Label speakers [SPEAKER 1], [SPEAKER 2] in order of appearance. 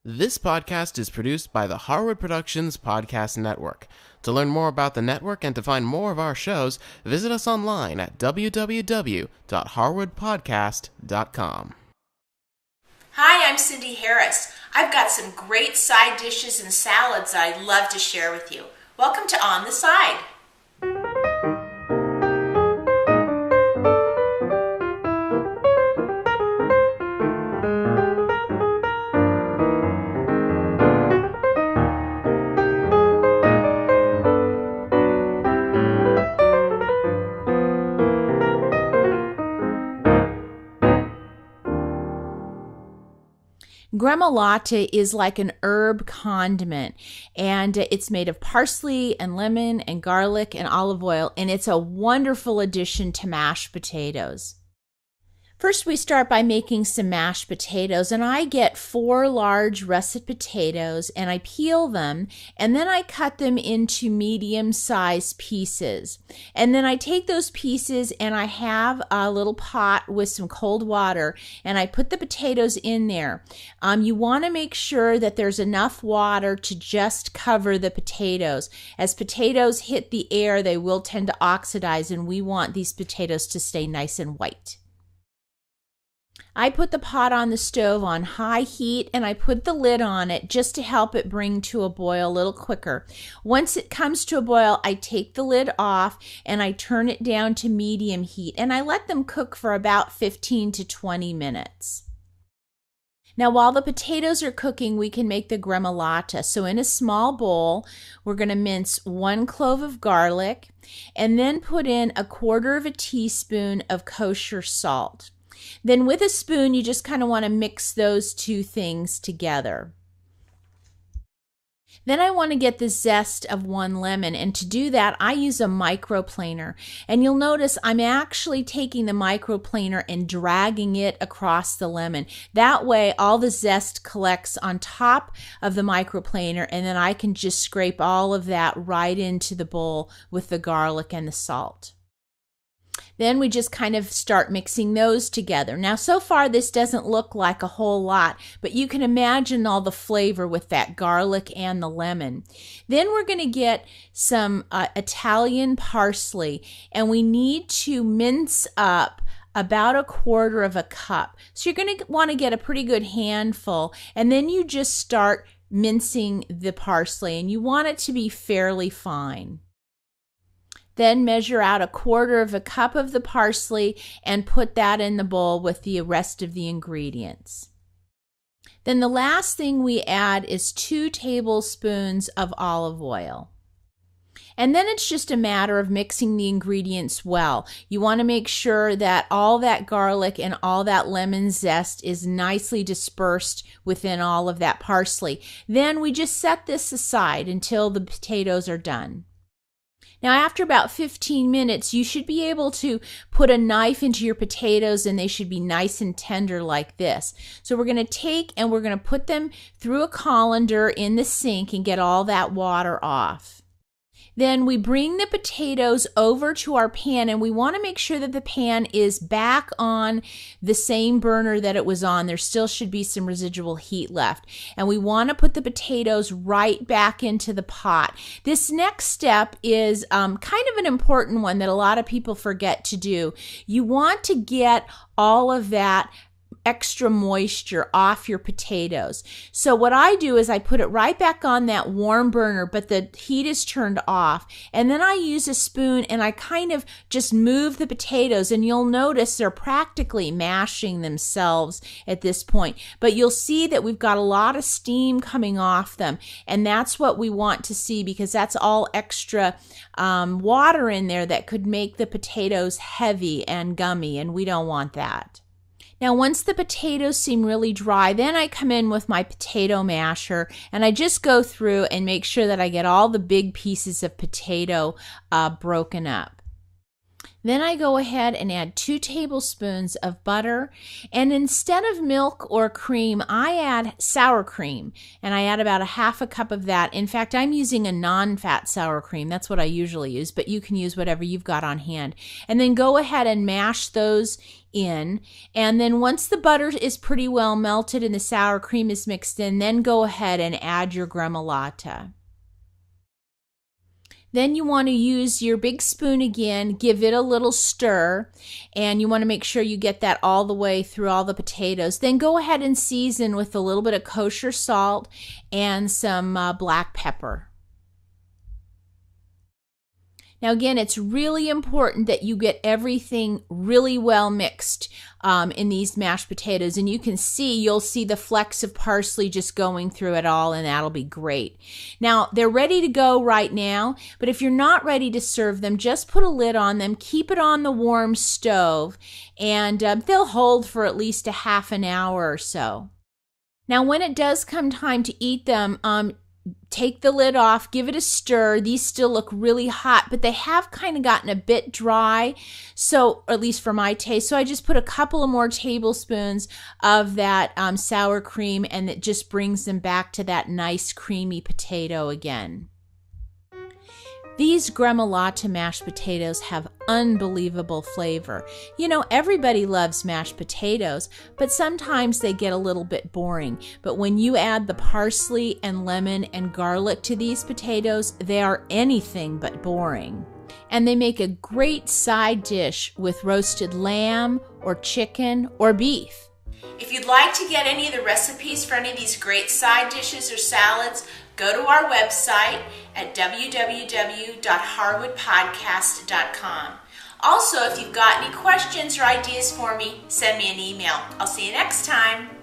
[SPEAKER 1] This podcast is produced by the Harwood Productions Podcast Network. To learn more about the network and to find more of our shows, visit us online at www.harwoodpodcast.com.
[SPEAKER 2] Hi, I'm Cindy Harris. I've got some great side dishes and salads I'd love to share with you. Welcome to On the Side. Gremolata is like an herb condiment, and it's made of parsley and lemon and garlic and olive oil, and it's a wonderful addition to mashed potatoes. First, we start by making some mashed potatoes, and I get 4 large russet potatoes, and I peel them, and then I cut them into medium-sized pieces. And then I take those pieces, and I have a little pot with some cold water, and I put the potatoes in there. You want to make sure that there's enough water to just cover the potatoes. As potatoes hit the air, they will tend to oxidize, and we want these potatoes to stay nice and white. I put the pot on the stove on high heat, and I put the lid on it just to help it bring to a boil a little quicker. Once it comes to a boil, I take the lid off and I turn it down to medium heat, and I let them cook for about 15 to 20 minutes. Now, while the potatoes are cooking, we can make the gremolata. So in a small bowl, we're going to mince 1 clove of garlic and then put in 1/4 teaspoon of kosher salt. Then with a spoon, you just kind of want to mix those two things together. Then I want to get the zest of 1 lemon, and to do that, I use a microplaner. And you'll notice I'm actually taking the microplaner and dragging it across the lemon. That way, all the zest collects on top of the microplaner, and then I can just scrape all of that right into the bowl with the garlic and the salt. Then we just kind of start mixing those together. Now, so far, this doesn't look like a whole lot, but you can imagine all the flavor with that garlic and the lemon. Then we're going to get some Italian parsley, and we need to mince up about 1/4 cup. So you're going to want to get a pretty good handful, and then you just start mincing the parsley, and you want it to be fairly fine. Then measure out 1/4 cup of the parsley and put that in the bowl with the rest of the ingredients. Then the last thing we add is 2 tablespoons of olive oil. And then it's just a matter of mixing the ingredients well. You want to make sure that all that garlic and all that lemon zest is nicely dispersed within all of that parsley. Then we just set this aside until the potatoes are done. Now, after about 15 minutes, you should be able to put a knife into your potatoes, and they should be nice and tender like this. So we're going to take and we're going to put them through a colander in the sink and get all that water off. Then we bring the potatoes over to our pan, and we want to make sure that the pan is back on the same burner that it was on. There still should be some residual heat left. And we want to put the potatoes right back into the pot. This next step is kind of an important one that a lot of people forget to do. You want to get all of that extra moisture off your potatoes. So what I do is I put it right back on that warm burner, but the heat is turned off. And then I use a spoon and I kind of just move the potatoes, and you'll notice they're practically mashing themselves at this point. But you'll see that we've got a lot of steam coming off them, and that's what we want to see, because that's all extra water in there that could make the potatoes heavy and gummy, and we don't want that. Now, once the potatoes seem really dry, then I come in with my potato masher, and I just go through and make sure that I get all the big pieces of potato broken up. Then I go ahead and add 2 tablespoons of butter, and instead of milk or cream, I add sour cream, and I add about 1/2 cup of that. In fact, I'm using a non-fat sour cream. That's what I usually use, but you can use whatever you've got on hand. And then go ahead and mash those in, and then once the butter is pretty well melted and the sour cream is mixed in, then go ahead and add your gremolata. Then you want to use your big spoon again, give it a little stir, and you want to make sure you get that all the way through all the potatoes. Then go ahead and season with a little bit of kosher salt and some black pepper. Now again, it's really important that you get everything really well mixed in these mashed potatoes. And you can see, you'll see the flecks of parsley just going through it all, and that'll be great. Now, they're ready to go right now, but if you're not ready to serve them, just put a lid on them, keep it on the warm stove, and they'll hold for at least a half an hour or so. Now, when it does come time to eat them, take the lid off, give it a stir. These still look really hot, but they have kind of gotten a bit dry, so, or at least for my taste. So I just put a couple of more tablespoons of that sour cream, and it just brings them back to that nice creamy potato again. These Gremolata mashed potatoes have unbelievable flavor. You know, everybody loves mashed potatoes, but sometimes they get a little bit boring. But when you add the parsley and lemon and garlic to these potatoes, they are anything but boring. And they make a great side dish with roasted lamb or chicken or beef. If you'd like to get any of the recipes for any of these great side dishes or salads, go to our website at www.harwoodpodcast.com. Also, if you've got any questions or ideas for me, send me an email. I'll see you next time.